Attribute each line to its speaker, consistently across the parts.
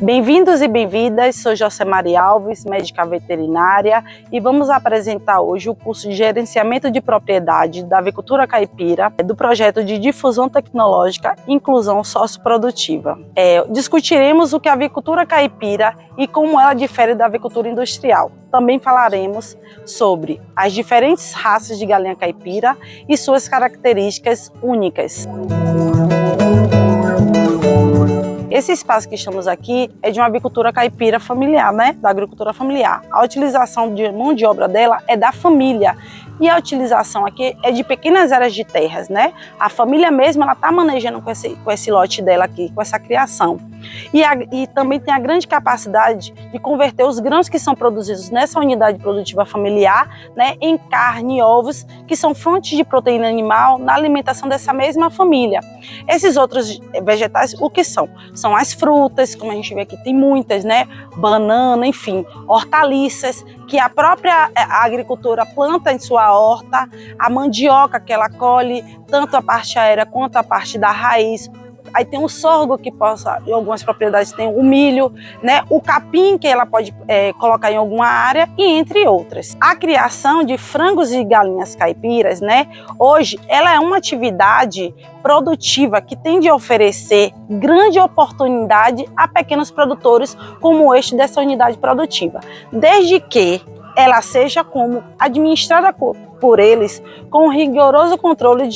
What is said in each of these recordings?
Speaker 1: Bem-vindos e bem-vindas, sou Josemari Alves, médica veterinária, e vamos apresentar hoje o curso de Gerenciamento de Propriedade da Avicultura Caipira, do projeto de Difusão Tecnológica e Inclusão Socioprodutiva. Discutiremos o que é a avicultura caipira e como ela difere da avicultura industrial. Também falaremos sobre as diferentes raças de galinha caipira e suas características únicas. Esse espaço que estamos aqui é de uma avicultura caipira familiar, né? Da agricultura familiar. A utilização de mão de obra dela é da família. E a utilização aqui é de pequenas áreas de terras, né? A família mesmo, ela está manejando com esse lote dela aqui, com essa criação. E também tem a grande capacidade de converter os grãos que são produzidos nessa unidade produtiva familiar, né, em carne e ovos, que são fontes de proteína animal na alimentação dessa mesma família. Esses outros vegetais, o que são? São as frutas, como a gente vê aqui, tem muitas, né? Banana, enfim, hortaliças, que a própria agricultura planta em sua horta, a mandioca que ela colhe, tanto a parte aérea quanto a parte da raiz. Aí tem o sorgo, que em algumas propriedades tem o milho, né? O capim, que ela pode colocar em alguma área, e entre outras. A criação de frangos e galinhas caipiras, né? Hoje, ela é uma atividade produtiva que tem de oferecer grande oportunidade a pequenos produtores como este dessa unidade produtiva, desde que ela seja administrada por eles com rigoroso controle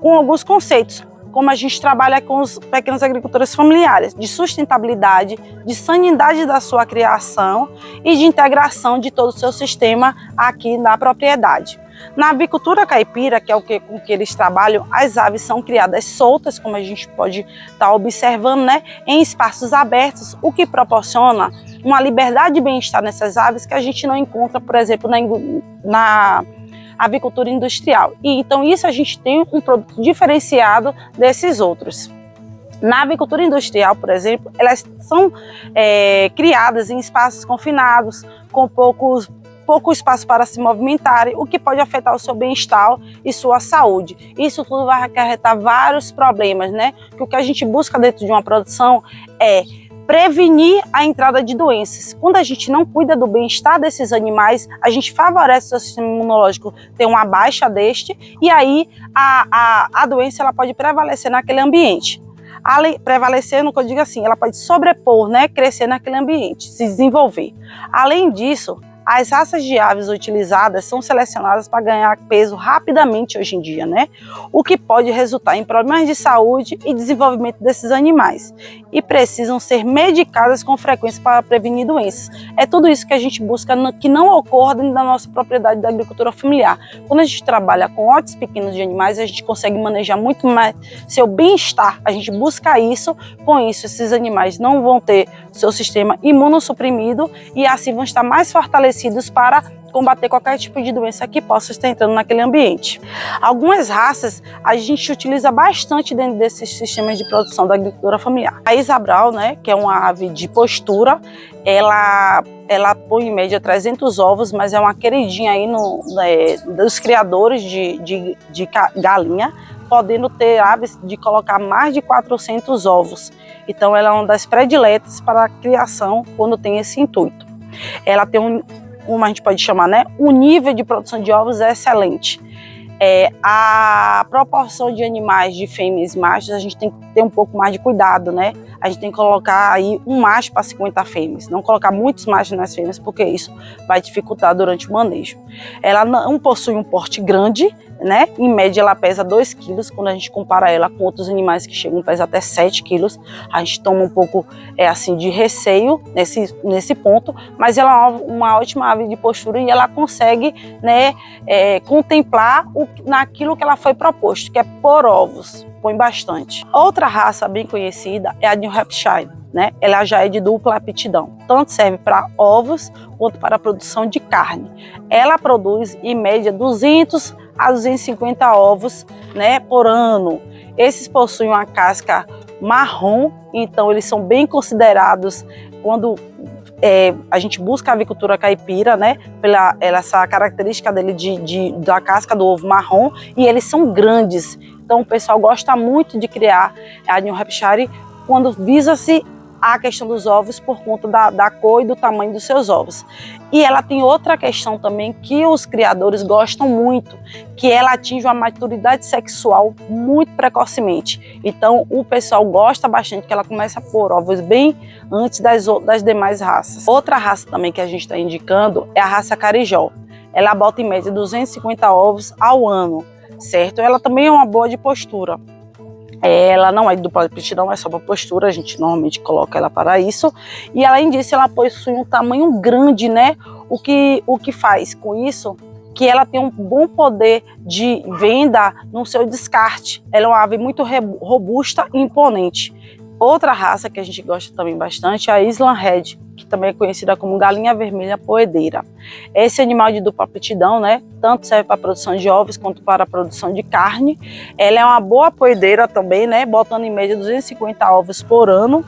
Speaker 1: com alguns conceitos, como a gente trabalha com os pequenos agricultores familiares, de sustentabilidade, de sanidade da sua criação e de integração de todo o seu sistema aqui na propriedade. Na avicultura caipira, que é com que eles trabalham, as aves são criadas soltas, como a gente pode estar observando, né, em espaços abertos, o que proporciona uma liberdade de bem-estar nessas aves que a gente não encontra, por exemplo, na avicultura industrial. E então isso a gente tem um produto diferenciado desses outros. Na avicultura industrial, por exemplo, elas são criadas em espaços confinados, com pouco espaço para se movimentarem, o que pode afetar o seu bem-estar e sua saúde. Isso tudo vai acarretar vários problemas, né? Que o que a gente busca dentro de uma produção é prevenir a entrada de doenças. Quando a gente não cuida do bem-estar desses animais, a gente favorece o seu sistema imunológico ter uma baixa deste, e aí a doença ela pode prevalecer naquele ambiente. Prevalecer, no que eu digo assim, ela pode sobrepor, né, crescer naquele ambiente, se desenvolver. Além disso, as raças de aves utilizadas são selecionadas para ganhar peso rapidamente hoje em dia, né? O que pode resultar em problemas de saúde e desenvolvimento desses animais. E precisam ser medicadas com frequência para prevenir doenças. É tudo isso que a gente busca que não ocorra dentro da nossa propriedade da agricultura familiar. Quando a gente trabalha com lotes pequenos de animais, a gente consegue manejar muito mais seu bem-estar. A gente busca isso, com isso esses animais não vão ter seu sistema imunossuprimido e assim vão estar mais fortalecidos para combater qualquer tipo de doença que possa estar entrando naquele ambiente. Algumas raças a gente utiliza bastante dentro desses sistemas de produção da agricultura familiar. A Isabral, né, que é uma ave de postura, ela põe em média 300 ovos, mas é uma queridinha aí dos criadores de galinha, podendo ter aves de colocar mais de 400 ovos. Então ela é uma das prediletas para a criação quando tem esse intuito. Ela tem como a gente pode chamar, né? O nível de produção de ovos é excelente. A proporção de animais de fêmeas e machos, a gente tem que ter um pouco mais de cuidado, né? A gente tem que colocar aí um macho para 50 fêmeas, não colocar muitos machos nas fêmeas, porque isso vai dificultar durante o manejo. Ela não possui um porte grande, né? Em média ela pesa 2 quilos, quando a gente compara ela com outros animais que chegam a pesar até 7 quilos, a gente toma um pouco assim, de receio nesse ponto, mas ela é uma ótima ave de postura e ela consegue, né, contemplar naquilo que ela foi proposto, que é pôr ovos, põe bastante. Outra raça bem conhecida é a New Hampshire, né? Ela já é de dupla aptidão, tanto serve para ovos quanto para a produção de carne. Ela produz em média 200 a 250 ovos, né, por ano. Esses possuem uma casca marrom, então eles são bem considerados quando a gente busca a avicultura caipira, né, pela essa característica dele da casca do ovo marrom, e eles são grandes. Então o pessoal gosta muito de criar a New Hampshire quando visa-se a questão dos ovos por conta da cor e do tamanho dos seus ovos. E ela tem outra questão também que os criadores gostam muito, que ela atinge uma maturidade sexual muito precocemente. Então o pessoal gosta bastante que ela comece a pôr ovos bem antes das demais raças. Outra raça também que a gente está indicando é a raça Carijó. Ela bota em média 250 ovos ao ano, certo? Ela também é uma boa de postura. Ela não é de dupla aptidão, é só para postura, a gente normalmente coloca ela para isso. E além disso, ela possui um tamanho grande, né? O que faz com isso que ela tem um bom poder de venda no seu descarte. Ela é uma ave muito robusta e imponente. Outra raça que a gente gosta também bastante é a Island Red, que também é conhecida como galinha vermelha poedeira. Esse animal de dupla aptidão, né, tanto serve para a produção de ovos quanto para a produção de carne. Ela é uma boa poedeira também, né, botando em média 250 ovos por ano.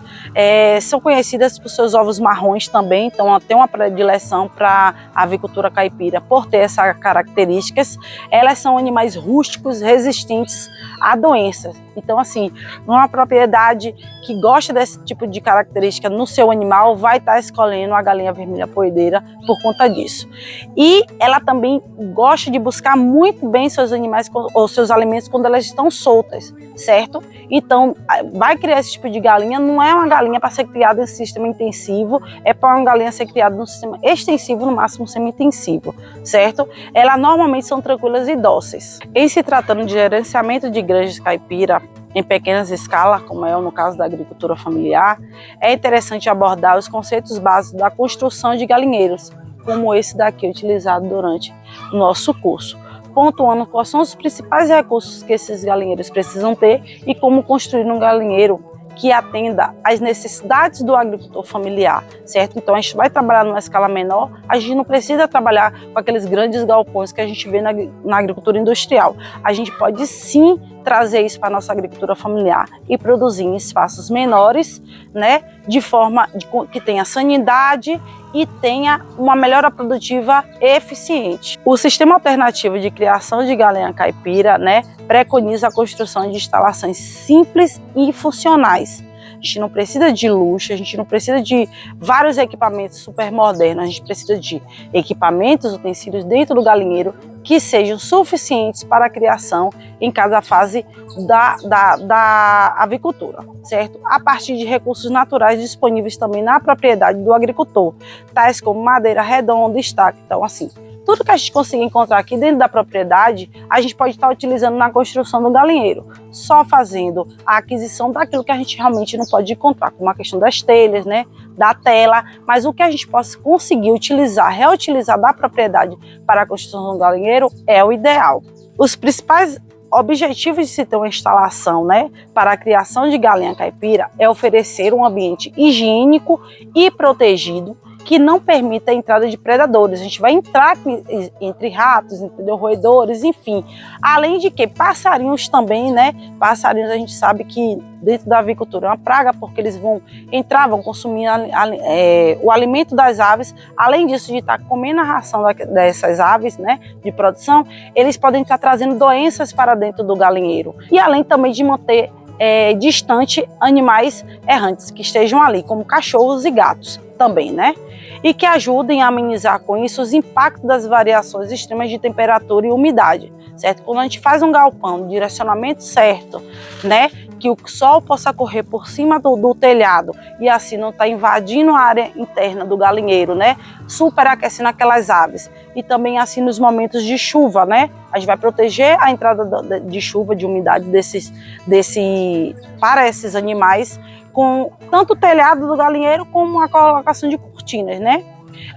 Speaker 1: São conhecidas por seus ovos marrons também, então tem uma predileção para a avicultura caipira por ter essas características. Elas são animais rústicos, resistentes a doenças. Então, assim, numa propriedade que gosta desse tipo de característica no seu animal, vai estar escolhendo a galinha vermelha poedeira por conta disso. E ela também gosta de buscar muito bem seus animais ou seus alimentos quando elas estão soltas, certo? Então, vai criar esse tipo de galinha, não é uma galinha para ser criada em sistema intensivo, é para uma galinha ser criada no sistema extensivo, no máximo semi-intensivo, certo? Elas normalmente são tranquilas e dóceis. Em se tratando de gerenciamento de granjas caipira, em pequenas escalas, como é no caso da agricultura familiar, é interessante abordar os conceitos básicos da construção de galinheiros, como esse daqui utilizado durante o nosso curso, pontuando quais são os principais recursos que esses galinheiros precisam ter e como construir um galinheiro que atenda às necessidades do agricultor familiar, certo? Então a gente vai trabalhar numa escala menor, a gente não precisa trabalhar com aqueles grandes galpões que a gente vê na agricultura industrial. A gente pode sim trazer isso para a nossa agricultura familiar e produzir em espaços menores, né, de forma que tenha sanidade e tenha uma melhora produtiva eficiente. O sistema alternativo de criação de galinha caipira, né, preconiza a construção de instalações simples e funcionais. A gente não precisa de luxo, a gente não precisa de vários equipamentos super modernos, a gente precisa de equipamentos, utensílios dentro do galinheiro que sejam suficientes para a criação em cada fase da avicultura, certo? A partir de recursos naturais disponíveis também na propriedade do agricultor, tais como madeira redonda, estaca. Então, assim, tudo que a gente conseguir encontrar aqui dentro da propriedade, a gente pode estar utilizando na construção do galinheiro, só fazendo a aquisição daquilo que a gente realmente não pode encontrar, como a questão das telhas, né, da tela, mas o que a gente possa conseguir utilizar, reutilizar da propriedade para a construção do galinheiro é o ideal. Os principais objetivos de se ter uma instalação, né, para a criação de galinha caipira é oferecer um ambiente higiênico e protegido que não permita a entrada de predadores. A gente vai entrar entre ratos, entendeu? Roedores, enfim. Além de que passarinhos também, né? Passarinhos a gente sabe que dentro da avicultura é uma praga, porque eles vão consumir o alimento das aves. Além disso de estar comendo a ração dessas aves, né, de produção, eles podem estar trazendo doenças para dentro do galinheiro. E além também de manter distante animais errantes que estejam ali, como cachorros e gatos também, né? E que ajudem a amenizar com isso os impactos das variações extremas de temperatura e umidade, certo? Quando a gente faz um galpão no direcionamento certo, né, que o sol possa correr por cima do telhado e assim não está invadindo a área interna do galinheiro, né, superaquecendo aquelas aves. E também assim nos momentos de chuva, né, a gente vai proteger a entrada de chuva, de umidade para esses animais, com tanto o telhado do galinheiro como a colocação de cortinas, né?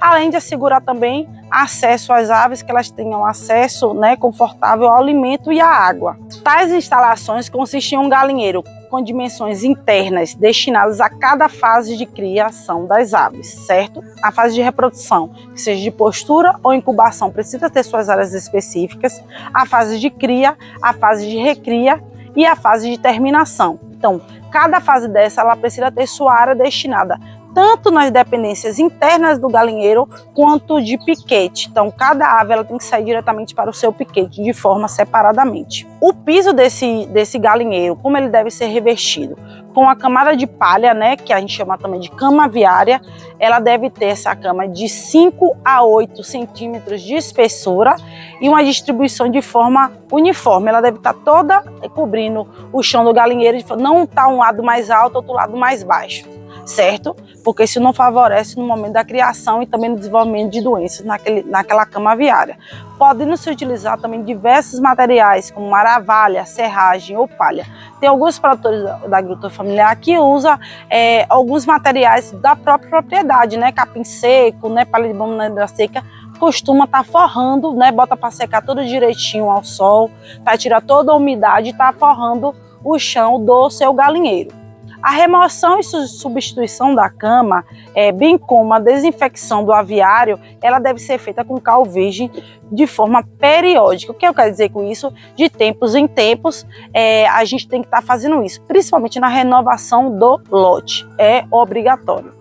Speaker 1: Além de assegurar também acesso às aves, que elas tenham acesso, né, confortável ao alimento e à água. Tais instalações consistem em um galinheiro com dimensões internas destinadas a cada fase de criação das aves, certo? A fase de reprodução, que seja de postura ou incubação, precisa ter suas áreas específicas. A fase de cria, a fase de recria e a fase de terminação. Então, cada fase dessa ela precisa ter sua área destinada tanto nas dependências internas do galinheiro quanto de piquete. Então, cada ave ela tem que sair diretamente para o seu piquete, de forma separadamente. O piso desse galinheiro, como ele deve ser revestido? Com a camada de palha, né, que a gente chama também de cama aviária, ela deve ter essa cama de 5 a 8 centímetros de espessura e uma distribuição de forma uniforme. Ela deve estar toda cobrindo o chão do galinheiro, não está um lado mais alto, outro lado mais baixo, certo? Porque isso não favorece no momento da criação e também no desenvolvimento de doenças naquela cama aviária. Podem se utilizar também diversos materiais, como maravalha, serragem ou palha. Tem alguns produtores da agricultura familiar que usam alguns materiais da própria propriedade, né? Capim seco, né? Palha de bananeira seca, costuma estar forrando, né? Bota para secar tudo direitinho ao sol, para tirar toda a umidade e tá forrando o chão do seu galinheiro. A remoção e substituição da cama, bem como a desinfecção do aviário, ela deve ser feita com cal virgem de forma periódica. O que eu quero dizer com isso? De tempos em tempos, a gente tem que estar fazendo isso, principalmente na renovação do lote. É obrigatório.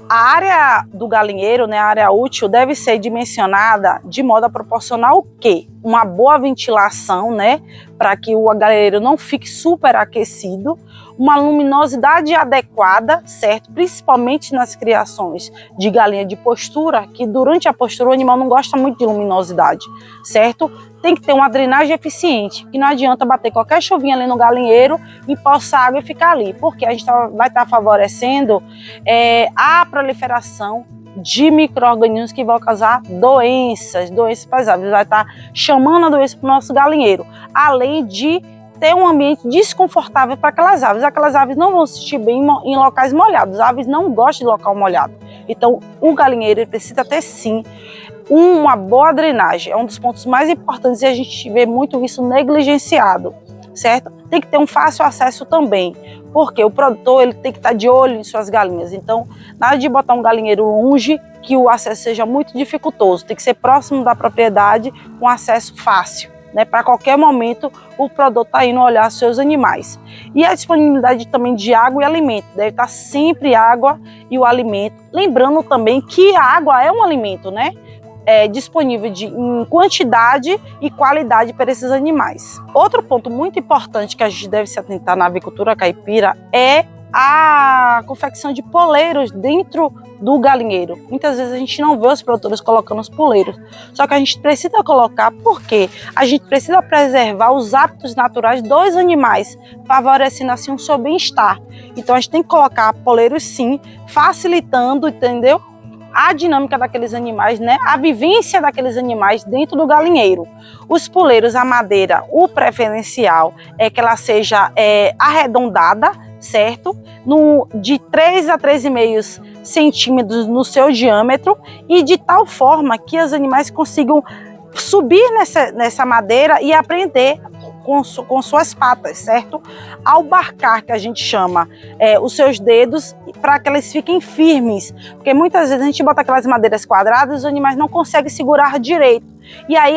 Speaker 1: A área do galinheiro, né, a área útil, deve ser dimensionada de modo a proporcionar o quê? Uma boa ventilação, né, para que o galinheiro não fique superaquecido, uma luminosidade adequada, certo? Principalmente nas criações de galinha de postura, que durante a postura o animal não gosta muito de luminosidade, certo? Tem que ter uma drenagem eficiente, que não adianta bater qualquer chuvinha ali no galinheiro, empoçar água e ficar ali, porque a gente vai estar favorecendo a proliferação de micro-organismos que vão causar doenças para as aves, vai estar chamando a doença para o nosso galinheiro, além de ter um ambiente desconfortável para aquelas aves. Aquelas aves não vão se sentir bem em locais molhados, as aves não gostam de local molhado. Então, o galinheiro precisa ter sim uma boa drenagem, é um dos pontos mais importantes e a gente vê muito isso negligenciado, certo? Tem que ter um fácil acesso também, porque o produtor ele tem que estar de olho em suas galinhas. Então, nada de botar um galinheiro longe que o acesso seja muito dificultoso, tem que ser próximo da propriedade com acesso fácil, né? Para qualquer momento o produtor está indo olhar seus animais. E a disponibilidade também de água e alimento, deve estar sempre água e o alimento. Lembrando também que a água é um alimento, né? Disponível em quantidade e qualidade para esses animais. Outro ponto muito importante que a gente deve se atentar na avicultura caipira é a confecção de poleiros dentro do galinheiro. Muitas vezes a gente não vê os produtores colocando os poleiros, só que a gente precisa colocar porque a gente precisa preservar os hábitos naturais dos animais, favorecendo assim o seu bem-estar. Então a gente tem que colocar poleiros sim, facilitando, entendeu? A dinâmica daqueles animais, né? A vivência daqueles animais dentro do galinheiro. Os poleiros, a madeira, o preferencial é que ela seja arredondada, certo? De 3 a 3,5 centímetros no seu diâmetro e de tal forma que os animais consigam subir nessa madeira e aprender com suas patas, certo? Ao barcar, que a gente chama, os seus dedos para que eles fiquem firmes, porque muitas vezes a gente bota aquelas madeiras quadradas e os animais não conseguem segurar direito. E aí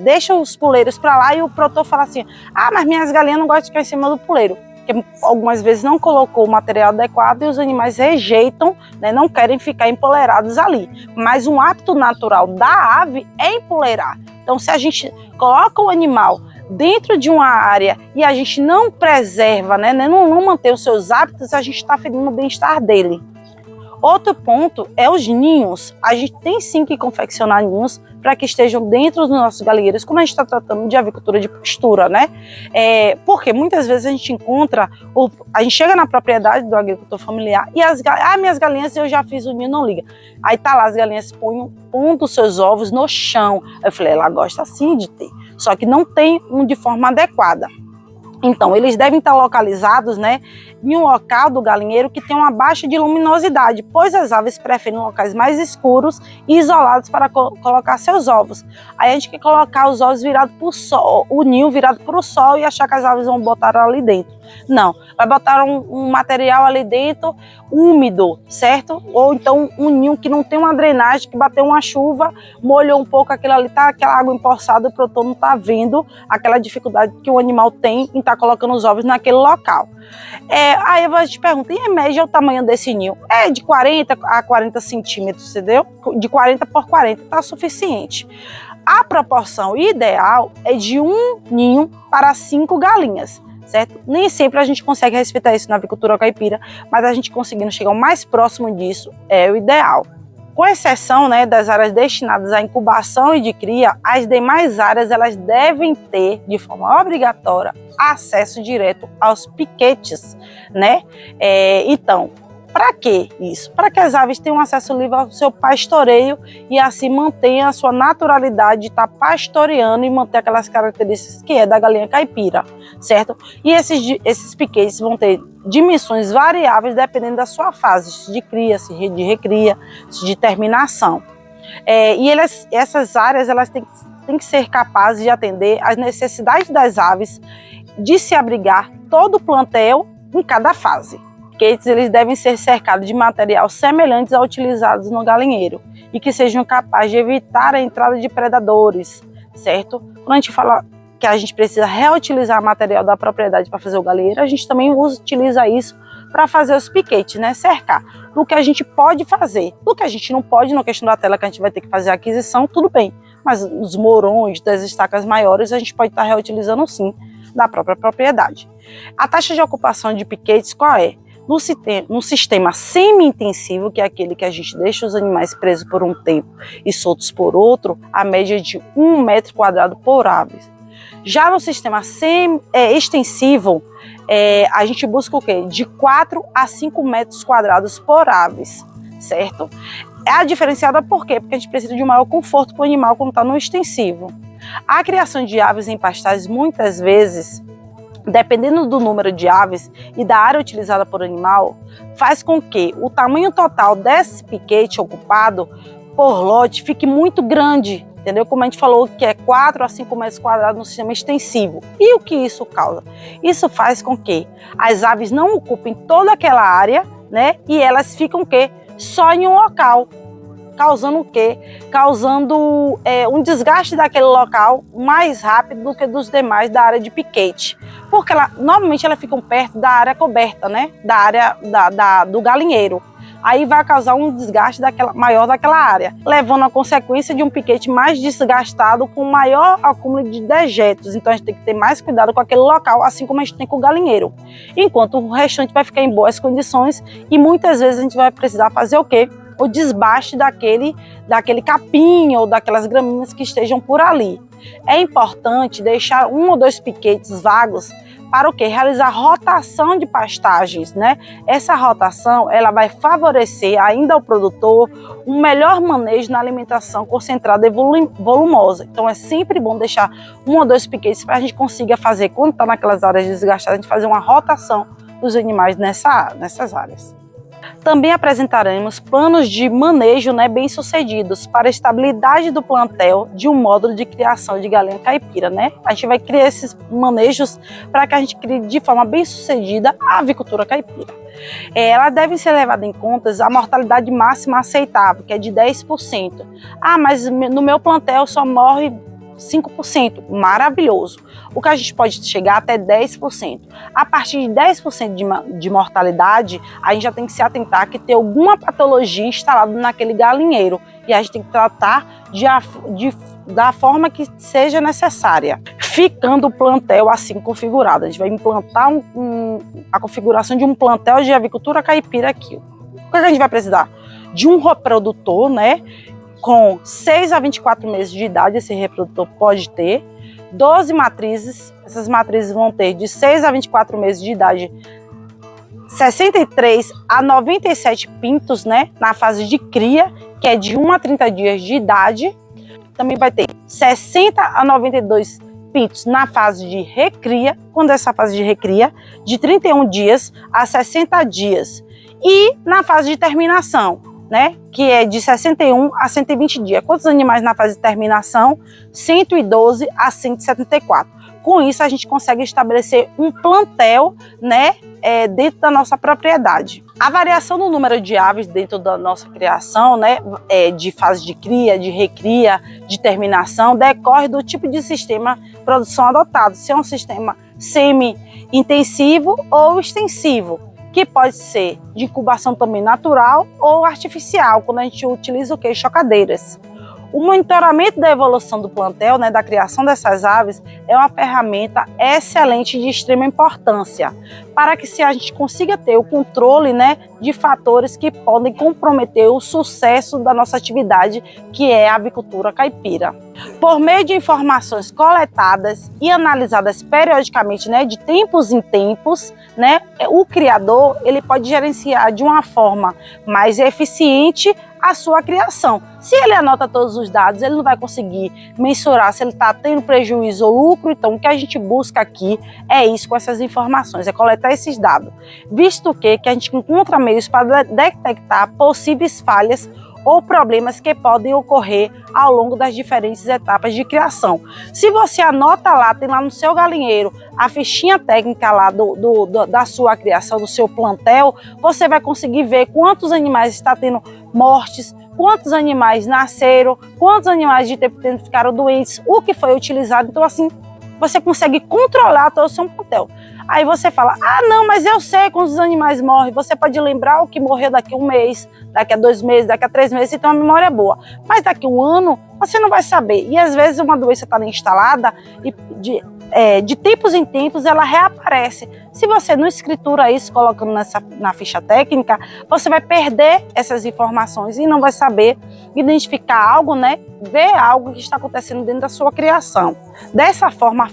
Speaker 1: deixa os poleiros para lá e o produtor fala assim: ah, mas minhas galinhas não gostam de ficar em cima do poleiro. Porque algumas vezes não colocou o material adequado e os animais rejeitam, né, não querem ficar empoleirados ali. Mas um hábito natural da ave é empoleirar. Então, se a gente coloca o animal dentro de uma área e a gente não preserva, né, não mantém os seus hábitos, a gente está ferindo o bem-estar dele. Outro ponto é os ninhos. A gente tem sim que confeccionar ninhos para que estejam dentro dos nossos galinheiros, quando a gente está tratando de avicultura de postura, né? Porque muitas vezes a gente a gente chega na propriedade do agricultor familiar e minhas galinhas eu já fiz o ninho, não liga. Aí tá lá, as galinhas pondo os seus ovos no chão. Eu falei, ela gosta sim de ter, só que não tem de forma adequada. Então, eles devem estar localizados, né, em um local do galinheiro que tem uma baixa de luminosidade, pois as aves preferem locais mais escuros e isolados para colocar seus ovos. Aí a gente quer colocar os ovos virados para o sol, o ninho virado para o sol e achar que as aves vão botar ali dentro. Não, vai botar um material ali dentro úmido, certo? Ou então um ninho que não tem uma drenagem, que bateu uma chuva, molhou um pouco aquilo ali, tá aquela água empoçada, o produtor não tá vendo aquela dificuldade que o animal tem em estar colocando os ovos naquele local. Aí a gente pergunta, e a média é o tamanho desse ninho? É de 40 a 40 centímetros, entendeu? De 40 por 40, tá suficiente. A proporção ideal é de um ninho para 5 galinhas, certo? Nem sempre a gente consegue respeitar isso na avicultura caipira, mas a gente conseguindo chegar o mais próximo disso é o ideal. Com exceção, né, das áreas destinadas à incubação e de cria, as demais áreas elas devem ter, de forma obrigatória, acesso direto aos piquetes, né? Então, para que isso? Para que as aves tenham acesso livre ao seu pastoreio e assim mantenham a sua naturalidade de estar pastoreando e manter aquelas características que é da galinha caipira, certo? E esses piquetes vão ter dimensões variáveis dependendo da sua fase de cria, de recria, de terminação. Essas áreas elas têm que ser capazes de atender às necessidades das aves, de se abrigar todo o plantel em cada fase. Eles devem ser cercados de material semelhantes aos utilizados no galinheiro e que sejam capazes de evitar a entrada de predadores, certo? Quando a gente fala que a gente precisa reutilizar material da propriedade para fazer o galinheiro, a gente também utiliza isso para fazer os piquetes, né? Cercar. No que a gente pode fazer, no que a gente não pode, na questão da tela que a gente vai ter que fazer a aquisição, tudo bem. Mas os morões das estacas maiores a gente pode estar reutilizando sim da própria propriedade. A taxa de ocupação de piquetes qual é? No sistema semi-intensivo, que é aquele que a gente deixa os animais presos por um tempo e soltos por outro, a média é de 1 metro quadrado por ave. Já no sistema extensivo, a gente busca o quê? De 4 a 5 metros quadrados por aves, certo? É a diferenciada por quê? Porque a gente precisa de um maior conforto para o animal quando está no extensivo. A criação de aves em pastagens, muitas vezes, dependendo do número de aves e da área utilizada por animal, faz com que o tamanho total desse piquete ocupado por lote fique muito grande, entendeu? Como a gente falou, que é 4 a 5 metros quadrados no sistema extensivo. E o que isso causa? Isso faz com que as aves não ocupem toda aquela área, né? E elas ficam o quê? Só em um local. Causando o quê? Causando um desgaste daquele local mais rápido do que dos demais da área de piquete. Porque normalmente elas ficam perto da área coberta, né? Da área do galinheiro. Aí vai causar um desgaste maior daquela área, levando a consequência de um piquete mais desgastado com maior acúmulo de dejetos. Então a gente tem que ter mais cuidado com aquele local, assim como a gente tem com o galinheiro. Enquanto o restante vai ficar em boas condições e muitas vezes a gente vai precisar fazer o quê? O desbaste daquele capim ou daquelas gramíneas que estejam por ali. É importante deixar 1 ou 2 piquetes vagos para o quê? Realizar rotação de pastagens, né? Essa rotação ela vai favorecer ainda ao produtor um melhor manejo na alimentação concentrada e volumosa. Então é sempre bom deixar 1 ou 2 piquetes para a gente consiga fazer, quando está naquelas áreas desgastadas, a gente fazer uma rotação dos animais nessas áreas. Também apresentaremos planos de manejo, né, bem-sucedidos para a estabilidade do plantel de um módulo de criação de galinha caipira, né? A gente vai criar esses manejos para que a gente crie de forma bem-sucedida a avicultura caipira. Ela deve ser levada em conta a mortalidade máxima aceitável, que é de 10%. Ah, mas no meu plantel só morre 5%, maravilhoso. O que a gente pode chegar até 10%. A partir de 10% de mortalidade, a gente já tem que se atentar que tem alguma patologia instalada naquele galinheiro e a gente tem que tratar da forma que seja necessária. Ficando o plantel assim configurado, a gente vai implantar a configuração de um plantel de avicultura caipira aqui. O que a gente vai precisar? De um reprodutor, né? Com 6 a 24 meses de idade, esse reprodutor pode ter 12 matrizes. Essas matrizes vão ter de 6 a 24 meses de idade 63 a 97 pintos, né, na fase de cria, que é de 1 a 30 dias de idade. Também vai ter 60 a 92 pintos na fase de recria, quando essa fase de recria, de 31 dias a 60 dias. E na fase de terminação, né, que é de 61 a 120 dias. Quantos animais na fase de terminação? 112 a 174. Com isso, a gente consegue estabelecer um plantel, né, dentro da nossa propriedade. A variação no número de aves dentro da nossa criação, né, de fase de cria, de recria, de terminação, decorre do tipo de sistema de produção adotado, se é um sistema semi-intensivo ou extensivo, que pode ser de incubação também natural ou artificial, quando a gente utiliza o quê? Chocadeiras. O monitoramento da evolução do plantel, né, da criação dessas aves, é uma ferramenta excelente de extrema importância para que a gente consiga ter o controle, né, de fatores que podem comprometer o sucesso da nossa atividade, que é a avicultura caipira. Por meio de informações coletadas e analisadas periodicamente, né, de tempos em tempos, né, o criador ele pode gerenciar de uma forma mais eficiente a sua criação. Se ele anota todos os dados, ele não vai conseguir mensurar se ele está tendo prejuízo ou lucro. Então, o que a gente busca aqui é isso com essas informações, é coletar esses dados, visto que a gente encontra meios para detectar possíveis falhas ou problemas que podem ocorrer ao longo das diferentes etapas de criação. Se você anota lá, tem lá no seu galinheiro a fichinha técnica lá da sua criação, do seu plantel, você vai conseguir ver quantos animais está tendo mortes, quantos animais nasceram, quantos animais de tempo ficaram doentes, o que foi utilizado. Então, assim, você consegue controlar todo o seu plantel. Aí você fala, ah, não, mas eu sei quando os animais morrem. Você pode lembrar o que morreu daqui a 1 mês, daqui a 2 meses, daqui a 3 meses, então a memória é boa. Mas daqui a 1 ano, você não vai saber. E às vezes uma doença está instalada e de tempos em tempos ela reaparece. Se você não escritura isso, colocando na ficha técnica, você vai perder essas informações e não vai saber identificar algo, né? Ver algo que está acontecendo dentro da sua criação. Dessa forma,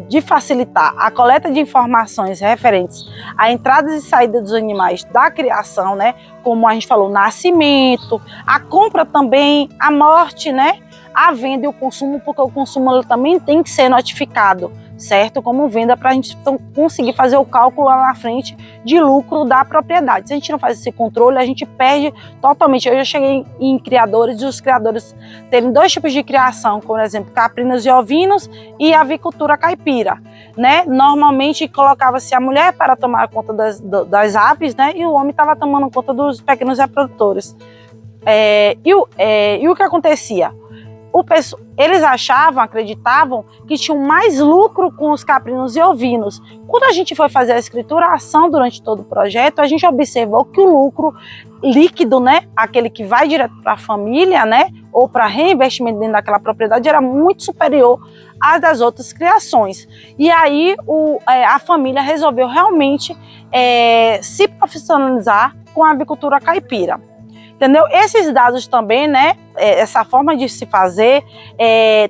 Speaker 1: de facilitar a coleta de informações referentes a entradas e saídas dos animais da criação, né? Como a gente falou, nascimento, a compra também, a morte, né? A venda e o consumo, porque o consumo também tem que ser notificado, certo? Como venda, para a gente conseguir fazer o cálculo lá na frente de lucro da propriedade. Se a gente não faz esse controle, a gente perde totalmente. Eu já cheguei em criadores, e os criadores terem 2 tipos de criação, por exemplo, caprinos e ovinos e avicultura caipira, né? Normalmente colocava-se a mulher para tomar conta das aves, né? E o homem estava tomando conta dos pequenos reprodutores. E o que acontecia? Eles achavam, acreditavam que tinham mais lucro com os caprinos e ovinos. Quando a gente foi fazer a escrituração durante todo o projeto, a gente observou que o lucro líquido, né, aquele que vai direto para a família, né, ou para reinvestimento dentro daquela propriedade, era muito superior às das outras criações. E aí a família resolveu realmente se profissionalizar com a avicultura caipira. Entendeu? Esses dados também, né, essa forma de se fazer,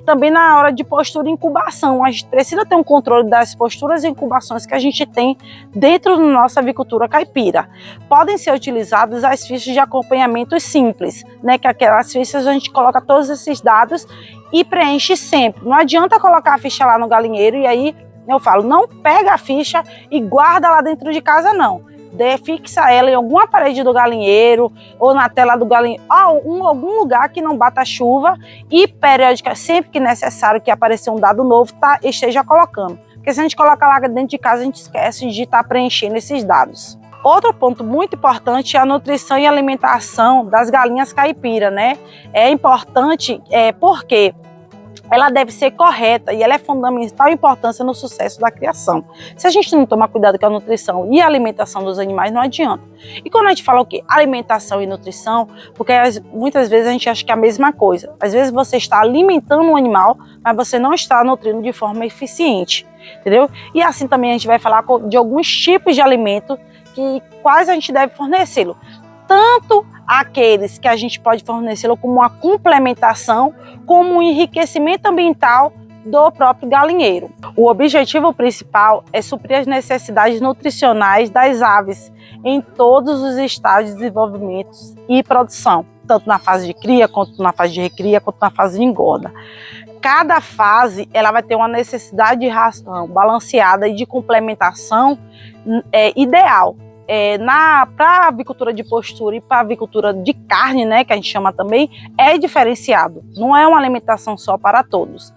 Speaker 1: também na hora de postura e incubação, a gente precisa ter um controle das posturas e incubações que a gente tem dentro da nossa avicultura caipira. Podem ser utilizadas as fichas de acompanhamento simples, né, que aquelas fichas a gente coloca todos esses dados e preenche sempre. Não adianta colocar a ficha lá no galinheiro e aí eu falo, não pega a ficha e guarda lá dentro de casa, não. Fixa ela em alguma parede do galinheiro ou na tela do galinheiro, algum lugar que não bata chuva e periódica, sempre que necessário que aparecer um dado novo, esteja colocando. Porque se a gente coloca lá dentro de casa, a gente esquece de estar preenchendo esses dados. Outro ponto muito importante é a nutrição e alimentação das galinhas caipira, né? É importante porque ela deve ser correta e ela é fundamental importância no sucesso da criação. Se a gente não tomar cuidado com a nutrição e a alimentação dos animais, não adianta. E quando a gente fala o quê? Alimentação e nutrição, porque muitas vezes a gente acha que é a mesma coisa. Às vezes você está alimentando um animal, mas você não está nutrindo de forma eficiente, entendeu? E assim também a gente vai falar de alguns tipos de alimento quais a gente deve fornecê-lo. Tanto aqueles que a gente pode fornecê-lo como uma complementação, como um enriquecimento ambiental do próprio galinheiro. O objetivo principal é suprir as necessidades nutricionais das aves em todos os estágios de desenvolvimento e produção, tanto na fase de cria, quanto na fase de recria, quanto na fase de engorda. Cada fase ela vai ter uma necessidade de ração balanceada e de complementação ideal. Para a avicultura de postura e para a avicultura de carne, né, que a gente chama também, é diferenciado. Não é uma alimentação só para todos.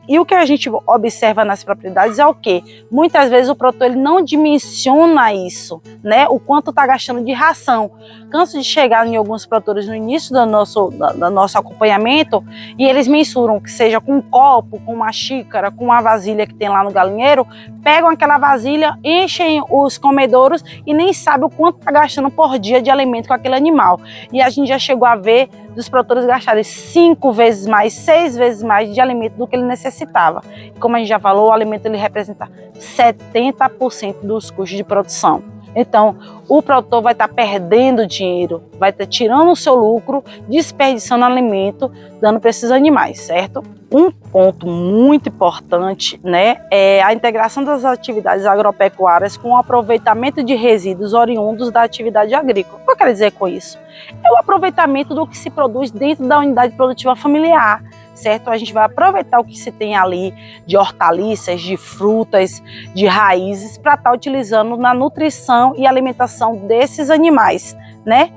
Speaker 1: E o que a gente observa nas propriedades é o quê? Muitas vezes o produtor ele não dimensiona isso, né? O quanto está gastando de ração. Canso de chegar em alguns produtores no início do nosso acompanhamento e eles mensuram que seja com um copo, com uma xícara, com uma vasilha que tem lá no galinheiro, pegam aquela vasilha, enchem os comedouros e nem sabe o quanto está gastando por dia de alimento com aquele animal. E a gente já chegou a ver dos produtores gastarem 5 vezes mais, 6 vezes mais de alimento do que ele necessitava. Como a gente já falou, o alimento ele representa 70% dos custos de produção. Então, o produtor vai estar perdendo dinheiro, vai estar tirando o seu lucro, desperdiçando alimento, dando para esses animais, certo? Um ponto muito importante, né, é a integração das atividades agropecuárias com o aproveitamento de resíduos oriundos da atividade agrícola. O que eu quero dizer com isso? É o aproveitamento do que se produz dentro da unidade produtiva familiar, certo? A gente vai aproveitar o que se tem ali de hortaliças, de frutas, de raízes para estar utilizando na nutrição e alimentação desses animais, né?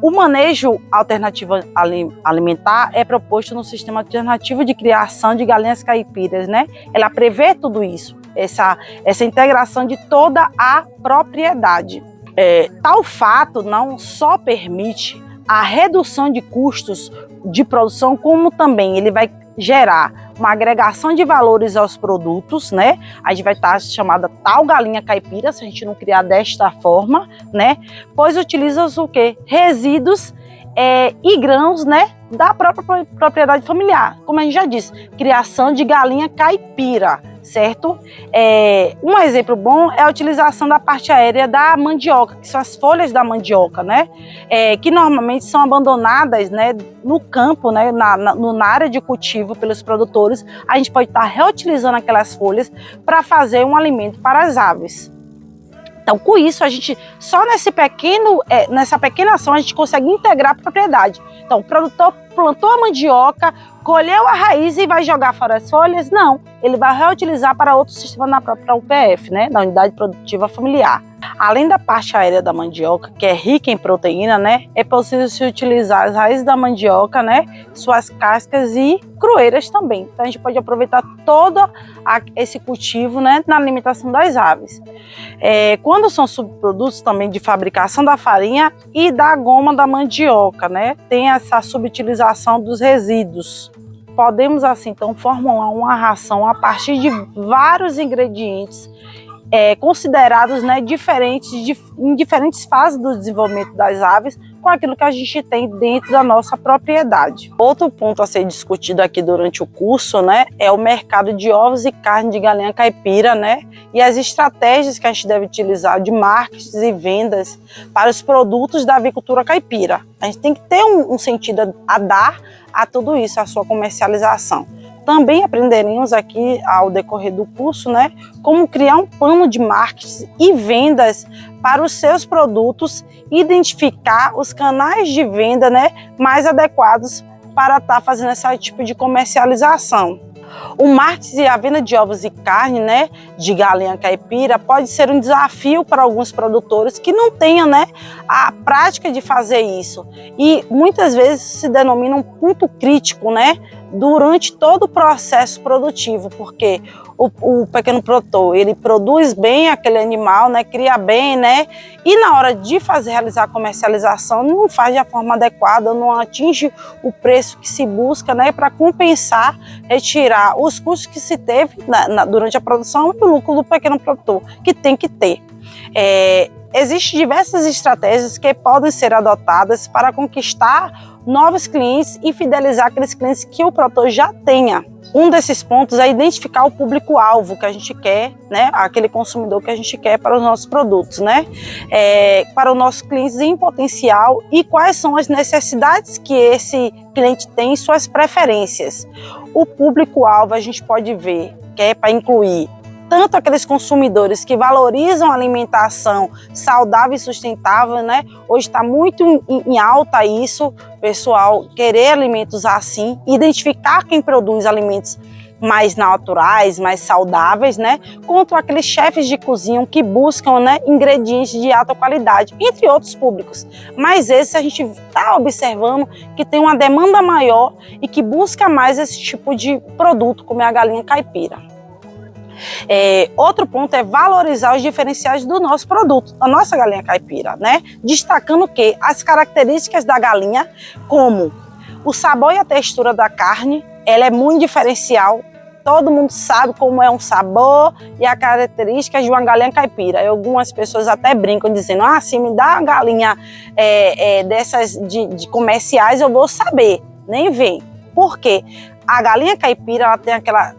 Speaker 1: O manejo alternativo alimentar é proposto no sistema alternativo de criação de galinhas caipiras, né? Ela prevê tudo isso, essa integração de toda a propriedade. Tal fato não só permite a redução de custos de produção, como também ele vai gerar uma agregação de valores aos produtos, né? A gente vai estar chamada tal galinha caipira, se a gente não criar desta forma, né? Pois utiliza o quê? Resíduos e grãos, né? Da própria propriedade familiar. Como a gente já disse, criação de galinha caipira, certo? Um exemplo bom é a utilização da parte aérea da mandioca, que são as folhas da mandioca, né? Que normalmente são abandonadas, né, no campo, né, na área de cultivo pelos produtores. A gente pode estar reutilizando aquelas folhas para fazer um alimento para as aves. Então, com isso, a gente, só nessa pequena ação, a gente consegue integrar a propriedade. Então, o produtor plantou a mandioca, colheu a raiz e vai jogar fora as folhas? Não, ele vai reutilizar para outro sistema na própria UPF, né, da Unidade Produtiva Familiar. Além da parte aérea da mandioca, que é rica em proteína, né, é possível se utilizar as raízes da mandioca, né, suas cascas e crueiras também. Então, a gente pode aproveitar todo esse cultivo, né, na alimentação das aves. Quando são subprodutos também de fabricação da farinha e da goma da mandioca, né, tem essa subutilização dos resíduos. Podemos, assim, então, formular uma ração a partir de vários ingredientes considerados, né, em diferentes fases do desenvolvimento das aves, com aquilo que a gente tem dentro da nossa propriedade. Outro ponto a ser discutido aqui durante o curso, né, é o mercado de ovos e carne de galinha caipira, né, e as estratégias que a gente deve utilizar de marketing e vendas para os produtos da avicultura caipira. A gente tem que ter um sentido a dar a tudo isso, a sua comercialização. Também aprenderemos aqui ao decorrer do curso, né, como criar um plano de marketing e vendas para os seus produtos, identificar os canais de venda, né, mais adequados para estar fazendo esse tipo de comercialização. O marketing e a venda de ovos e carne, né, de galinha caipira pode ser um desafio para alguns produtores que não tenham, né, a prática de fazer isso. E muitas vezes se denomina um ponto crítico, né, durante todo o processo produtivo, porque o pequeno produtor, ele produz bem aquele animal, né, cria bem, né, e na hora de realizar a comercialização não faz da forma adequada, não atinge o preço que se busca, né, para compensar, retirar os custos que se teve durante a produção e o lucro do pequeno produtor, que tem que ter. Existem diversas estratégias que podem ser adotadas para conquistar novos clientes e fidelizar aqueles clientes que o produtor já tenha. Um desses pontos é identificar o público-alvo que a gente quer, né, aquele consumidor que a gente quer para os nossos produtos, né, para os nossos clientes em potencial e quais são as necessidades que esse cliente tem e suas preferências. O público-alvo a gente pode ver que é para incluir tanto aqueles consumidores que valorizam a alimentação saudável e sustentável, né? Hoje está muito em alta isso, pessoal, querer alimentos assim, identificar quem produz alimentos mais naturais, mais saudáveis, né? Quanto aqueles chefes de cozinha que buscam, né, ingredientes de alta qualidade, entre outros públicos. Mas esse a gente está observando que tem uma demanda maior e que busca mais esse tipo de produto, como é a galinha caipira. Outro ponto é valorizar os diferenciais do nosso produto, da nossa galinha caipira, né? Destacando que as características da galinha, como o sabor e a textura da carne, ela é muito diferencial. Todo mundo sabe como é um sabor e a característica de uma galinha caipira. Algumas pessoas até brincam dizendo, se me dá uma galinha dessas de comerciais, eu vou saber, nem vem. Por quê? A galinha caipira ela tem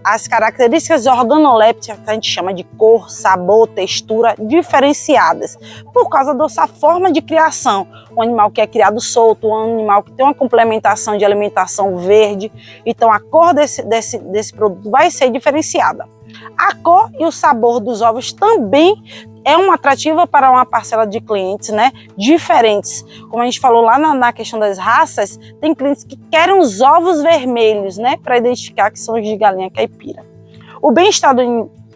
Speaker 1: as características organolépticas que a gente chama de cor, sabor, textura diferenciadas por causa dessa forma de criação. Um animal que é criado solto, um animal que tem uma complementação de alimentação verde, então a cor desse produto vai ser diferenciada. A cor e o sabor dos ovos também é uma atrativa para uma parcela de clientes, né, diferentes. Como a gente falou lá na questão das raças, tem clientes que querem os ovos vermelhos, né, para identificar que são os de galinha caipira. O bem-estar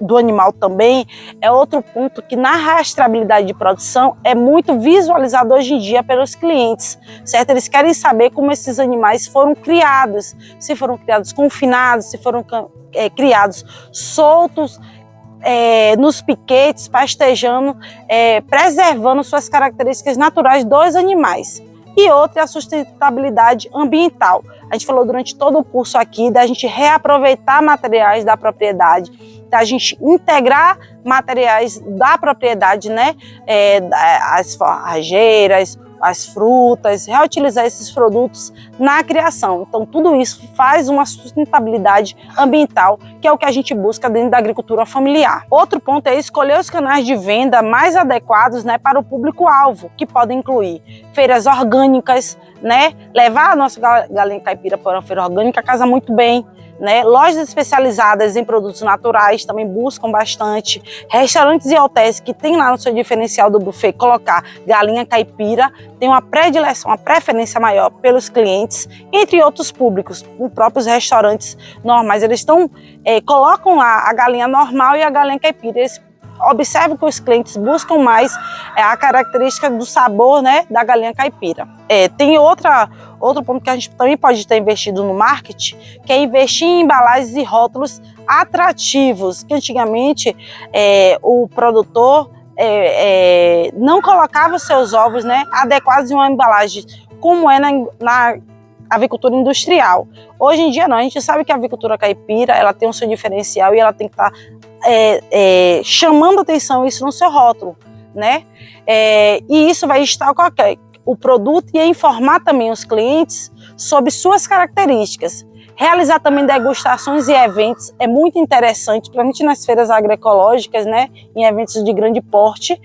Speaker 1: do animal também é outro ponto que na rastreabilidade de produção é muito visualizado hoje em dia pelos clientes, certo? Eles querem saber como esses animais foram criados, se foram criados confinados, se foram criados soltos, nos piquetes, pastejando, preservando suas características naturais dos animais. E outra é a sustentabilidade ambiental. A gente falou durante todo o curso aqui da gente reaproveitar materiais da propriedade, da gente integrar materiais da propriedade, né? As forrageiras, as frutas, reutilizar esses produtos na criação. Então, tudo isso faz uma sustentabilidade ambiental, que é o que a gente busca dentro da agricultura familiar. Outro ponto é escolher os canais de venda mais adequados, né, para o público-alvo, que podem incluir feiras orgânicas, né, levar a nossa galinha caipira para uma feira orgânica casa muito bem, né? Lojas especializadas em produtos naturais também buscam bastante. Restaurantes e hotéis que tem lá no seu diferencial do buffet colocar galinha caipira tem uma predileção, uma preferência maior pelos clientes, entre outros públicos. Os próprios restaurantes normais, eles colocam lá a galinha normal e a galinha caipira. Eles observam que os clientes buscam mais a característica do sabor, né, da galinha caipira. Tem outro ponto que a gente também pode ter investido no marketing, que é investir em embalagens e rótulos atrativos, que antigamente o produtor não colocava os seus ovos, né, adequados em uma embalagem, como é na avicultura industrial. Hoje em dia não, a gente sabe que a avicultura caipira ela tem o seu diferencial e ela tem que estar chamando atenção isso no seu rótulo, né? E isso vai destacar o produto e informar também os clientes sobre suas características. Realizar também degustações e eventos é muito interessante, principalmente nas feiras agroecológicas, né? Em eventos de grande porte.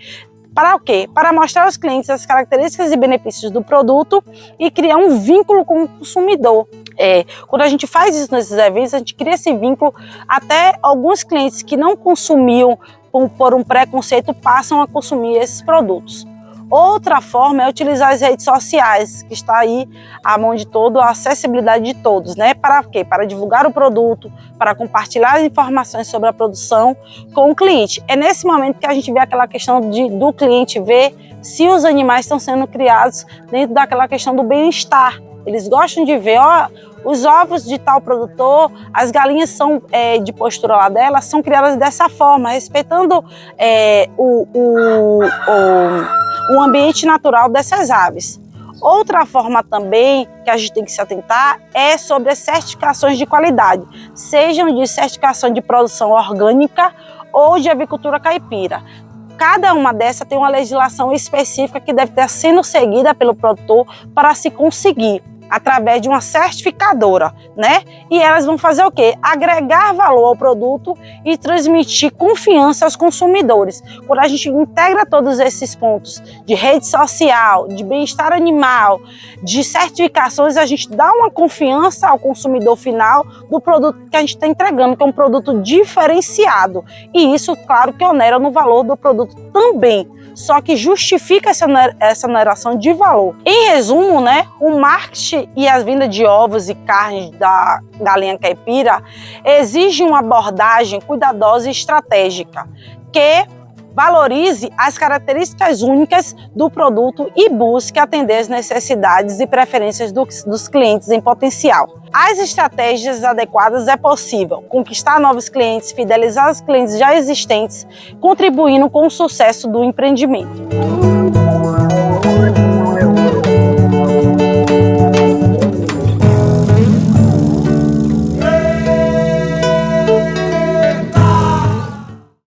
Speaker 1: Para o quê? Para mostrar aos clientes as características e benefícios do produto e criar um vínculo com o consumidor. Quando a gente faz isso nesses eventos, a gente cria esse vínculo, até alguns clientes que não consumiam por um preconceito passam a consumir esses produtos. Outra forma é utilizar as redes sociais, que está aí à mão de todo, a acessibilidade de todos, né? Para quê? Para divulgar o produto, para compartilhar as informações sobre a produção com o cliente. É nesse momento que a gente vê aquela questão do cliente ver se os animais estão sendo criados dentro daquela questão do bem-estar. Eles gostam de ver, os ovos de tal produtor, as galinhas são de postura lá dela, são criadas dessa forma, respeitando o ambiente natural dessas aves. Outra forma também que a gente tem que se atentar é sobre as certificações de qualidade, sejam de certificação de produção orgânica ou de avicultura caipira. Cada uma dessas tem uma legislação específica que deve estar sendo seguida pelo produtor para se conseguir, através de uma certificadora, né? E elas vão fazer o quê? Agregar valor ao produto e transmitir confiança aos consumidores. Quando a gente integra todos esses pontos de rede social, de bem-estar animal, de certificações, a gente dá uma confiança ao consumidor final do produto que a gente está entregando, que é um produto diferenciado. E isso, claro, que onera no valor do produto também. Só que justifica essa oneração de valor. Em resumo, né, o marketing abate e a venda de ovos e carnes da galinha caipira exige uma abordagem cuidadosa e estratégica que valorize as características únicas do produto e busque atender as necessidades e preferências dos clientes em potencial. As estratégias adequadas é possível conquistar novos clientes, fidelizar os clientes já existentes, contribuindo com o sucesso do empreendimento.